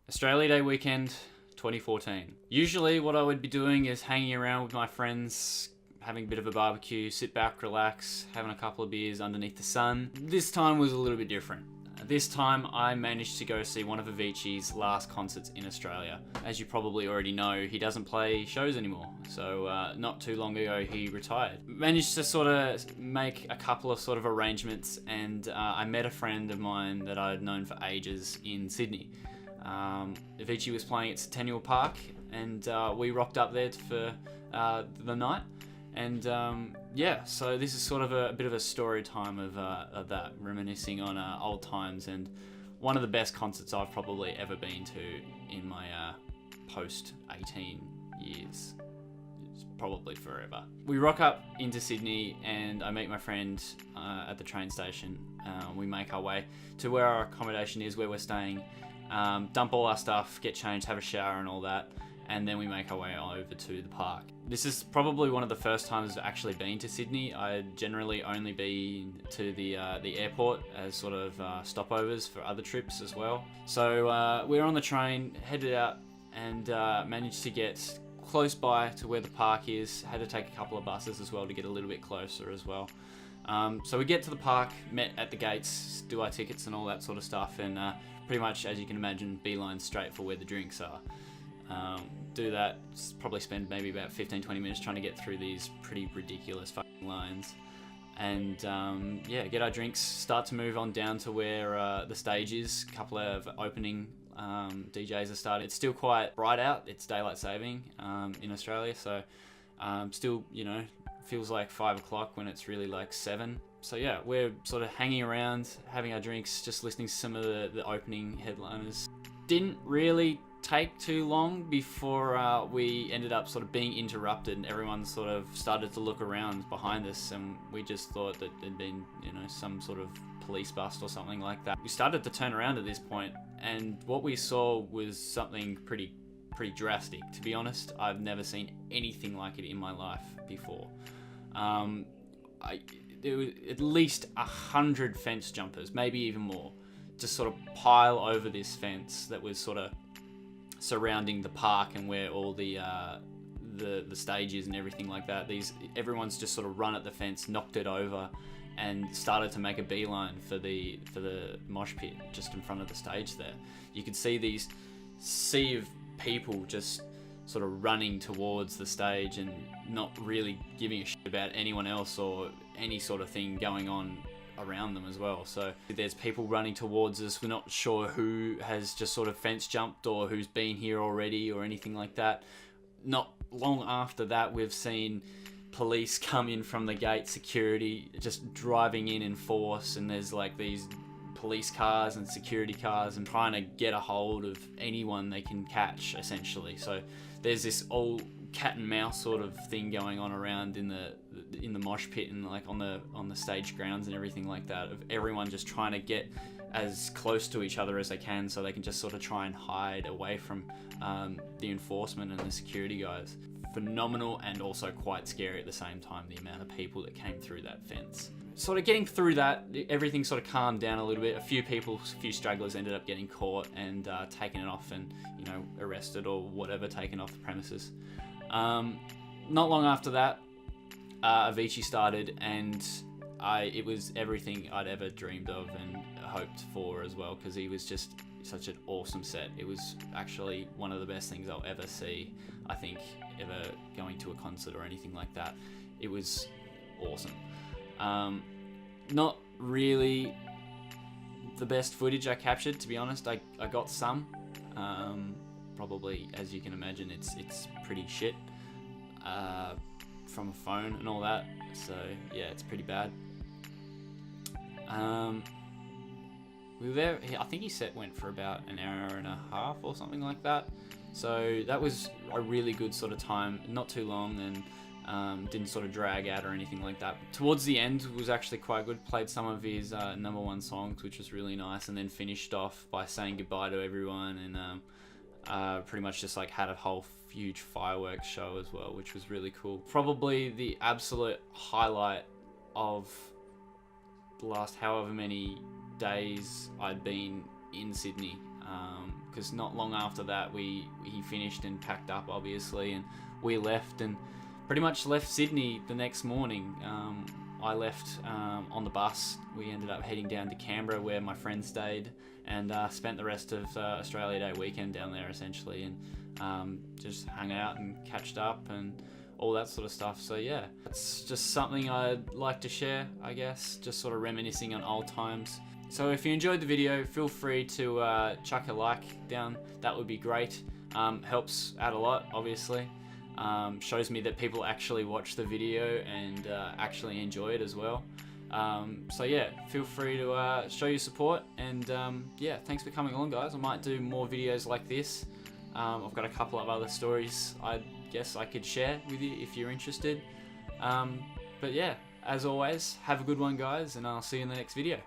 Australia Day weekend 2014. Usually what I would be doing is hanging around with my friends, having a bit of a barbecue, sit back, relax, having a couple of beers underneath the sun. This time was a little bit different. This time I managed to go see one of Avicii's last concerts in Australia. As you probably already know, he doesn't play shows anymore, so not too long ago he retired. Managed to sort of make a couple of sort of arrangements, and I met a friend of mine that I'd known for ages in Sydney. Avicii was playing at Centennial Park, and we rocked up there for the night. And yeah, so this is sort of a bit of a story time of that, reminiscing on old times, and one of the best concerts I've probably ever been to in my post 18 years. It's probably forever. We rock up into Sydney, and I meet my friend at the train station. We make our way to where our accommodation is, where we're staying. Dump all our stuff, get changed, have a shower and all that, and then we make our way over to the park. This is probably one of the first times I've actually been to Sydney. I generally only been to the airport as sort of stopovers for other trips as well. So we were on the train, headed out, and managed to get close by to where the park is. Had to take a couple of buses as well to get a little bit closer as well. So we get to the park, met at the gates, do our tickets and all that sort of stuff, and pretty much, as you can imagine, beeline straight for where the drinks are. Do that, probably spend maybe about 15-20 minutes trying to get through these pretty ridiculous fucking lines. And yeah, get our drinks, start to move on down to where the stage is. A couple of opening DJs are starting. It's still quite bright out, it's daylight saving in Australia, so still, you know, feels like 5 o'clock when it's really like 7. So yeah, we're sort of hanging around, having our drinks, just listening to some of the opening headliners. Didn't really take too long before we ended up sort of being interrupted, and everyone sort of started to look around behind us, and we just thought that there'd been, you know, some sort of police bust or something like that. We started to turn around at this point, and what we saw was something pretty drastic. To be honest, I've never seen anything like it in my life before. There was at least 100 fence jumpers, maybe even more, just sort of pile over this fence that was sort of surrounding the park and where all the stage is and everything like that. Everyone's just sort of run at the fence, knocked it over, and started to make a beeline for the mosh pit just in front of the stage there. You could see these sea of people just sort of running towards the stage and not really giving a shit about anyone else or any sort of thing going on around them as well. So there's people running towards us. We're not sure who has just sort of fence jumped or who's been here already or anything like that. Not long after that, we've seen police come in from the gate, security just driving in force, and there's like these police cars and security cars and trying to get a hold of anyone they can catch, essentially. So there's this old cat and mouse sort of thing going on around in the mosh pit and like on the stage grounds and everything like that, of everyone just trying to get as close to each other as they can so they can just sort of try and hide away from the enforcement and the security guys. Phenomenal, and also quite scary at the same time, the amount of people that came through that fence. Sort of getting through that, everything sort of calmed down a little bit. A few stragglers ended up getting caught and taken it off and, you know, arrested or whatever, taken off the premises. Not long after that, Avicii started, and it was everything I'd ever dreamed of and hoped for as well, because he was just such an awesome set. It was actually one of the best things I'll ever see, I think, ever going to a concert or anything like that. It was awesome. Not really the best footage I captured, to be honest. I got some. Probably, as you can imagine, it's pretty shit from a phone and all that. So yeah, it's pretty bad. We were there. I think his set went for about an hour and a half or something like that. So that was a really good sort of time. Not too long, and didn't sort of drag out or anything like that. Towards the end was actually quite good. Played some of his number one songs, which was really nice, and then finished off by saying goodbye to everyone, and pretty much just like had a whole huge fireworks show as well, which was really cool. Probably the absolute highlight of the last however many days I'd been in Sydney. because not long after that he finished and packed up, obviously, and we left and pretty much left Sydney the next morning. I left on the bus. We ended up heading down to Canberra where my friend stayed, and spent the rest of Australia Day weekend down there essentially, and just hung out and catched up and all that sort of stuff. So yeah, it's just something I'd like to share, I guess, just sort of reminiscing on old times. So if you enjoyed the video, feel free to chuck a like down. That would be great. Helps out a lot, obviously. Shows me that people actually watch the video and actually enjoy it as well. So yeah, feel free to show your support, and yeah, thanks for coming along, guys. I might do more videos like this. I've got a couple of other stories I guess I could share with you if you're interested. But yeah, as always, have a good one, guys, and I'll see you in the next video.